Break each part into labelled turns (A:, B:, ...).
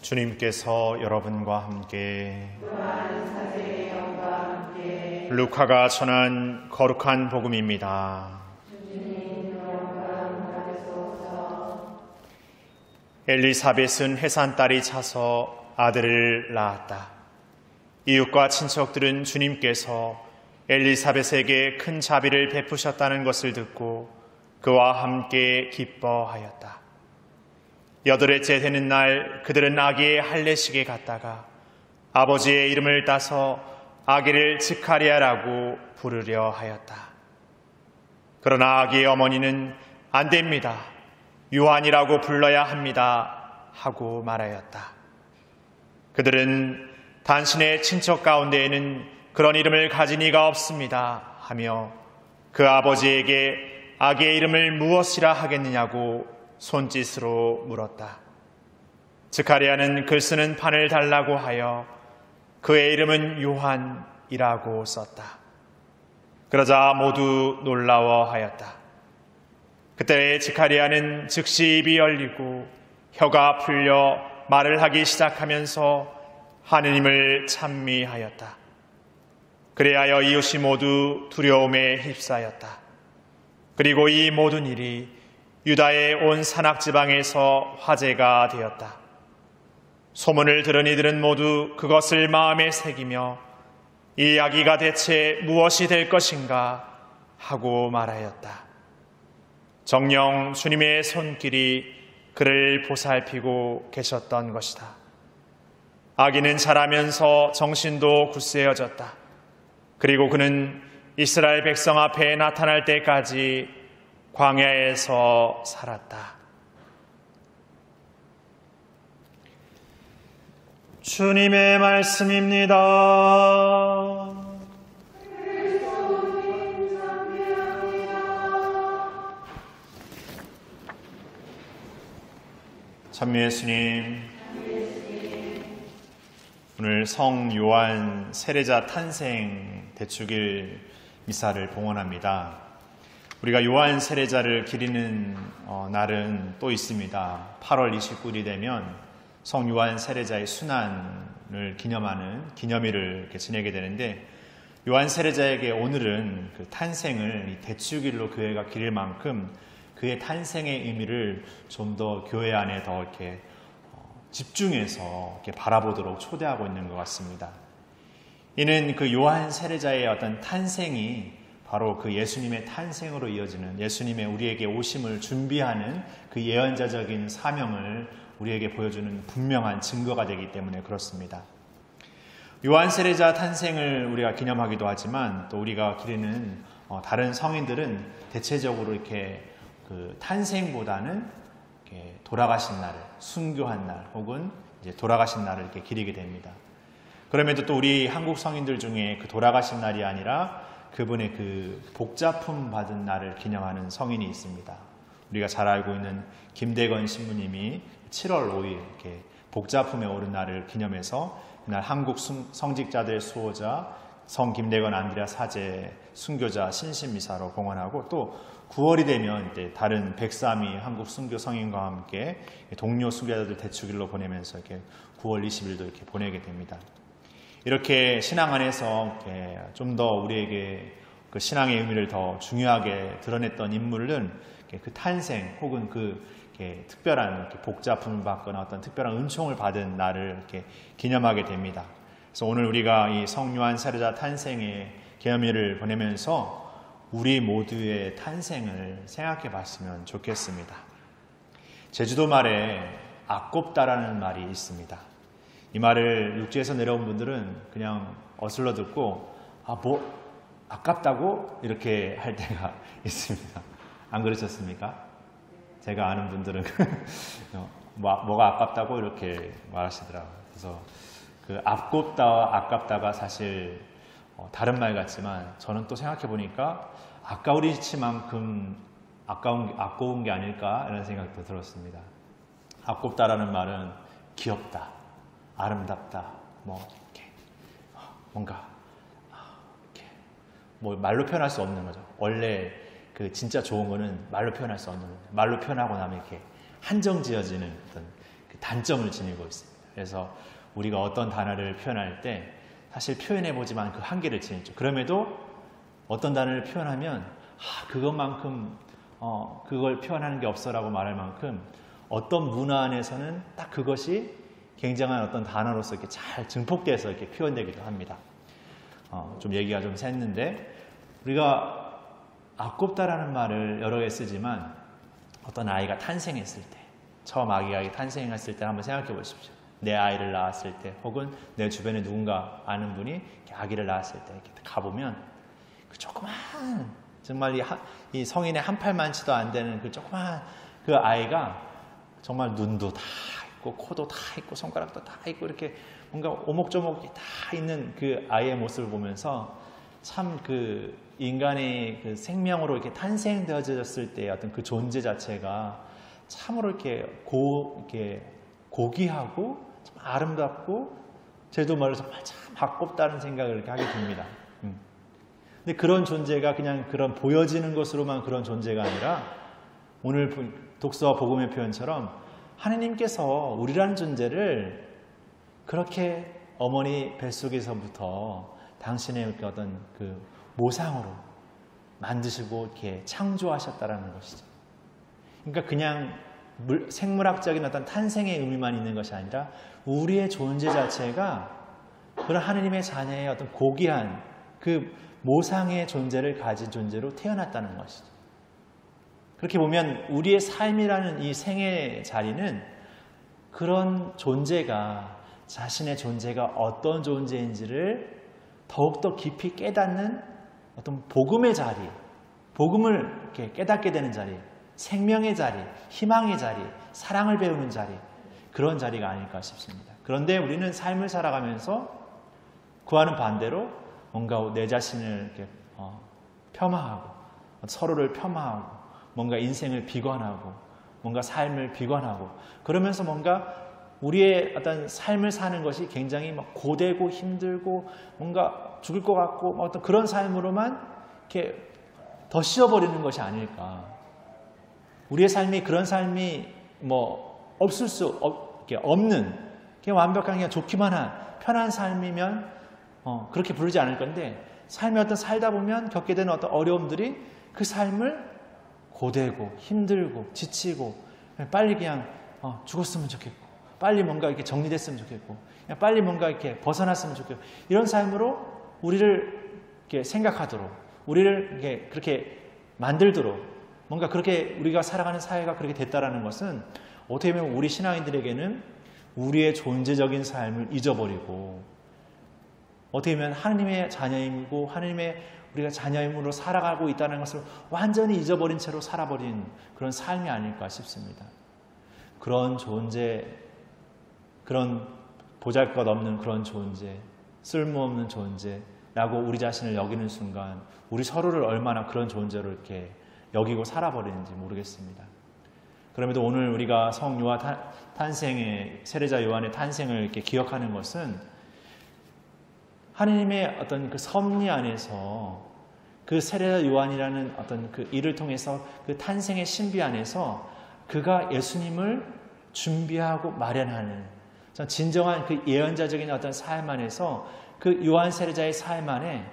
A: 주님께서 여러분과 함께 루카가 전한 거룩한 복음입니다. 엘리사벳은 해산딸이 차서 아들을 낳았다. 이웃과 친척들은 주님께서 엘리사벳에게 큰 자비를 베푸셨다는 것을 듣고 그와 함께 기뻐하였다. 8회째 되는 날 그들은 아기의 할례식에 갔다가 아버지의 이름을 따서 아기를 즈카리아라고 부르려 하였다. 그러나 아기의 어머니는 안 됩니다. 요한이라고 불러야 합니다. 하고 말하였다. 그들은 당신의 친척 가운데에는 그런 이름을 가진 이가 없습니다. 하며 그 아버지에게 아기의 이름을 무엇이라 하겠느냐고 손짓으로 물었다. 즈카리아는 글 쓰는 판을 달라고 하여 그의 이름은 요한이라고 썼다. 그러자 모두 놀라워하였다. 그때 즈카리아는 즉시 입이 열리고 혀가 풀려 말을 하기 시작하면서 하느님을 찬미하였다. 그리하여 이웃이 모두 두려움에 휩싸였다. 그리고 이 모든 일이 유다의 온 산악지방에서 화제가 되었다. 소문을 들은 이들은 모두 그것을 마음에 새기며 이 아기가 대체 무엇이 될 것인가 하고 말하였다. 정녕 주님의 손길이 그를 보살피고 계셨던 것이다. 아기는 자라면서 정신도 굳세어졌다. 그리고 그는 이스라엘 백성 앞에 나타날 때까지 광야에서 살았다. 주님의 말씀입니다. 찬미 예수님, 오늘 성 요한 세례자 탄생 대축일 미사를 봉헌합니다. 우리가 요한 세례자를 기리는 날은 또 있습니다. 8월 29일이 되면 성 요한 세례자의 순환을 기념하는 기념일을 이렇게 지내게 되는데, 요한 세례자에게 오늘은 그 탄생을 대축일로 교회가 기릴 만큼 그의 탄생의 의미를 좀 더 교회 안에 더 이렇게 집중해서 이렇게 바라보도록 초대하고 있는 것 같습니다. 이는 그 요한 세례자의 어떤 탄생이 바로 그 예수님의 탄생으로 이어지는, 예수님의 우리에게 오심을 준비하는 그 예언자적인 사명을 우리에게 보여주는 분명한 증거가 되기 때문에 그렇습니다. 요한 세례자 탄생을 우리가 기념하기도 하지만 또 우리가 기리는 다른 성인들은 대체적으로 이렇게 그 탄생보다는 이렇게 돌아가신 날을, 순교한 날 혹은 이제 돌아가신 날을 이렇게 기리게 됩니다. 그럼에도 또 우리 한국 성인들 중에 그 돌아가신 날이 아니라 그분의 그 복자품 받은 날을 기념하는 성인이 있습니다. 우리가 잘 알고 있는 김대건 신부님이 7월 5일 이렇게 복자품에 오른 날을 기념해서 그날 한국 성직자들의 수호자 성 김대건 안드레아 사제 순교자 신신미사로 봉헌하고, 또 9월이 되면 이제 다른 103위 한국 순교 성인과 함께 동료 순교자들 대축일로 보내면서 이렇게 9월 20일도 이렇게 보내게 됩니다. 이렇게 신앙 안에서 좀 더 우리에게 그 신앙의 의미를 더 중요하게 드러냈던 인물은 그 탄생 혹은 그 특별한 이렇게 복자품을 받거나 어떤 특별한 은총을 받은 날을 이렇게 기념하게 됩니다. 그래서 오늘 우리가 이 성 요한 세례자 탄생의 기념일을 보내면서 우리 모두의 탄생을 생각해 봤으면 좋겠습니다. 제주도 말에 아꼽다라는 말이 있습니다. 이 말을 육지에서 내려온 분들은 그냥 어슬러 듣고 아깝다고 이렇게 할 때가 있습니다. 안 그러셨습니까? 제가 아는 분들은 뭐가 아깝다고 이렇게 말하시더라고요. 그래서 그 아깝다가 사실 다른 말 같지만 저는 또 생각해 보니까 아까우리치만큼 아까운 게 아닐까 이런 생각도 들었습니다. 아깝다라는 말은 귀엽다, 아름답다, 이렇게 뭔가 이렇게 말로 표현할 수 없는 거죠. 원래 그 진짜 좋은 거는 말로 표현할 수 없는 거예요. 말로 표현하고 나면 이렇게 한정 지어지는 어떤 그 단점을 지니고 있습니다. 그래서 우리가 어떤 단어를 표현할 때 사실 표현해보지만 그 한계를 지니죠. 그럼에도 어떤 단어를 표현하면 그것만큼 그걸 표현하는 게 없어라고 말할 만큼 어떤 문화 안에서는 딱 그것이 굉장한 어떤 단어로서 이렇게 잘 증폭돼서 이렇게 표현되기도 합니다. 좀 얘기가 좀 샜는데 우리가 아꼽다라는 말을 여러 개 쓰지만 어떤 아이가 탄생했을 때 처음 아기가 탄생했을 때 한번 생각해 보십시오. 내 아이를 낳았을 때 혹은 내 주변에 누군가 아는 분이 아기를 낳았을 때 이렇게 가보면 그 조그만 정말 이 성인의 한 팔만치도 안 되는 그 조그만 그 아이가 정말 눈도 다 있고 코도 다 있고 손가락도 다 있고 이렇게 뭔가 오목조목 다 있는 그 아이의 모습을 보면서 참 그 인간의 그 생명으로 이렇게 탄생되어졌을 때 어떤 그 존재 자체가 참으로 이렇게 고귀하고 참 아름답고 제도 말해서 참 바꼽다는 생각을 이렇게 하게 됩니다. 근데 그런 존재가 그냥 그런 보여지는 것으로만 그런 존재가 아니라 오늘 독서와 복음의 표현처럼 하느님께서 우리라는 존재를 그렇게 어머니 뱃속에서부터 당신의 어떤 그 모상으로 만드시고 이렇게 창조하셨다라는 것이죠. 그러니까 그냥 생물학적인 어떤 탄생의 의미만 있는 것이 아니라 우리의 존재 자체가 그런 하느님의 자녀의 어떤 고귀한 그 모상의 존재를 가진 존재로 태어났다는 것이죠. 그렇게 보면 우리의 삶이라는 이 생의 자리는 그런 존재가 자신의 존재가 어떤 존재인지를 더욱더 깊이 깨닫는 어떤 복음의 자리, 복음을 이렇게 깨닫게 되는 자리, 생명의 자리, 희망의 자리, 사랑을 배우는 자리, 그런 자리가 아닐까 싶습니다. 그런데 우리는 삶을 살아가면서 그와는 반대로 뭔가 내 자신을 이렇게 폄하하고 서로를 폄하하고 뭔가 인생을 비관하고 뭔가 삶을 비관하고 그러면서 뭔가 우리의 어떤 삶을 사는 것이 굉장히 막 고되고 힘들고 뭔가 죽을 것 같고 어떤 그런 삶으로만 이렇게 더 씌워버리는 것이 아닐까. 우리의 삶이 그런 삶이 뭐 없을 수 없는 그냥 완벽한 그냥 좋기만 한 편한 삶이면 그렇게 부르지 않을 건데 삶의 어떤 살다 보면 겪게 되는 어떤 어려움들이 그 삶을 고되고 힘들고 지치고 빨리 그냥 죽었으면 좋겠고 빨리 뭔가 이렇게 정리됐으면 좋겠고 그냥 빨리 뭔가 이렇게 벗어났으면 좋겠고 이런 삶으로 우리를 이렇게 생각하도록 우리를 이렇게 그렇게 만들도록 뭔가 그렇게 우리가 살아가는 사회가 그렇게 됐다라는 것은 어떻게 보면 우리 신앙인들에게는 우리의 존재적인 삶을 잊어버리고 어떻게 보면 하나님의 자녀이고 하나님의 우리가 자녀임으로 살아가고 있다는 것을 완전히 잊어버린 채로 살아버린 그런 삶이 아닐까 싶습니다. 그런 존재, 그런 보잘것없는 그런 존재, 쓸모없는 존재라고 우리 자신을 여기는 순간 우리 서로를 얼마나 그런 존재로 이렇게 여기고 살아버리는지 모르겠습니다. 그럼에도 오늘 우리가 성 요한 탄생의 세례자 요한의 탄생을 이렇게 기억하는 것은 하느님의 어떤 그 섭리 안에서 그 세례자 요한이라는 어떤 그 일을 통해서 그 탄생의 신비 안에서 그가 예수님을 준비하고 마련하는 진정한 그 예언자적인 어떤 삶 안에서 그 요한 세례자의 삶 안에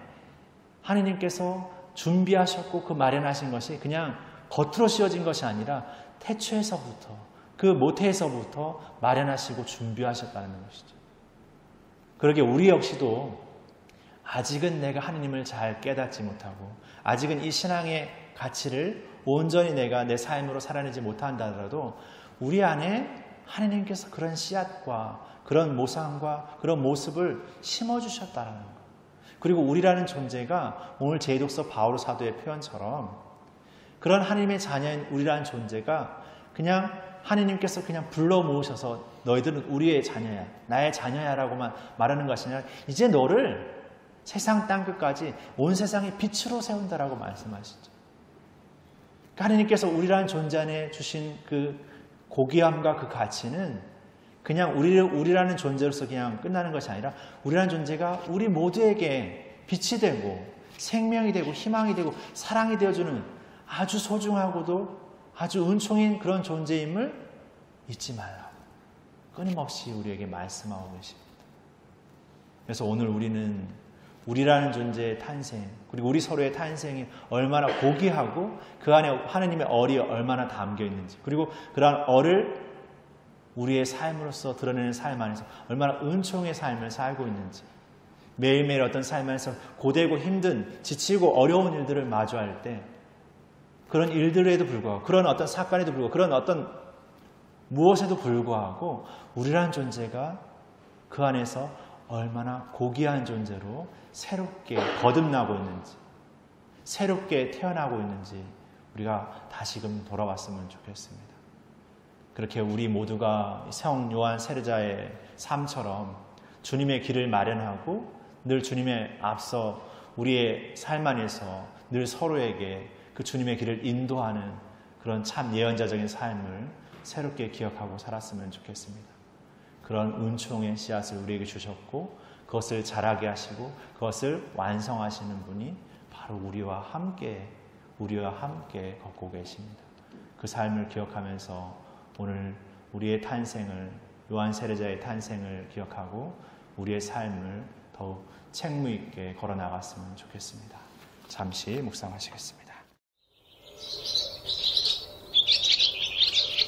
A: 하느님께서 준비하셨고 그 마련하신 것이 그냥 겉으로 씌워진 것이 아니라 태초에서부터 그 모태에서부터 마련하시고 준비하셨다는 것이죠. 그러게 우리 역시도 아직은 내가 하느님을 잘 깨닫지 못하고 아직은 이 신앙의 가치를 온전히 내가 내 삶으로 살아내지 못한다 하더라도 우리 안에 하느님께서 그런 씨앗과 그런 모상과 그런 모습을 심어주셨다는 것. 그리고 우리라는 존재가 오늘 제2독서 바오로 사도의 표현처럼 그런 하느님의 자녀인 우리라는 존재가 그냥 하느님께서 그냥 불러 모으셔서 너희들은 우리의 자녀야, 나의 자녀야 라고만 말하는 것이 아니라 이제 너를 세상 땅끝까지 온 세상의 빛으로 세운다라고 말씀하시죠. 하느님께서 우리라는 존재 안에 주신 그 고귀함과 그 가치는 그냥 우리라는 존재로서 그냥 끝나는 것이 아니라 우리라는 존재가 우리 모두에게 빛이 되고 생명이 되고 희망이 되고 사랑이 되어주는 아주 소중하고도 아주 은총인 그런 존재임을 잊지 말라고. 끊임없이 우리에게 말씀하고 계십니다. 그래서 오늘 우리는 우리라는 존재의 탄생, 그리고 우리 서로의 탄생이 얼마나 고귀하고 그 안에 하느님의 얼이 얼마나 담겨 있는지, 그리고 그러한 얼을 우리의 삶으로서 드러내는 삶 안에서 얼마나 은총의 삶을 살고 있는지, 매일매일 어떤 삶 안에서 고되고 힘든, 지치고 어려운 일들을 마주할 때 그런 일들에도 불구하고, 그런 어떤 사건에도 불구하고, 그런 어떤 무엇에도 불구하고 우리라는 존재가 그 안에서 얼마나 고귀한 존재로 새롭게 거듭나고 있는지, 새롭게 태어나고 있는지 우리가 다시금 돌아봤으면 좋겠습니다. 그렇게 우리 모두가 성 요한 세례자의 삶처럼 주님의 길을 마련하고 늘 주님의 앞서 우리의 삶 안에서 늘 서로에게 그 주님의 길을 인도하는 그런 참 예언자적인 삶을 새롭게 기억하고 살았으면 좋겠습니다. 그런 은총의 씨앗을 우리에게 주셨고 그것을 자라게 하시고 그것을 완성하시는 분이 바로 우리와 함께 걷고 계십니다. 그 삶을 기억하면서 오늘 우리의 탄생을, 요한 세례자의 탄생을 기억하고 우리의 삶을 더욱 책무 있게 걸어 나갔으면 좋겠습니다. 잠시 묵상하시겠습니다.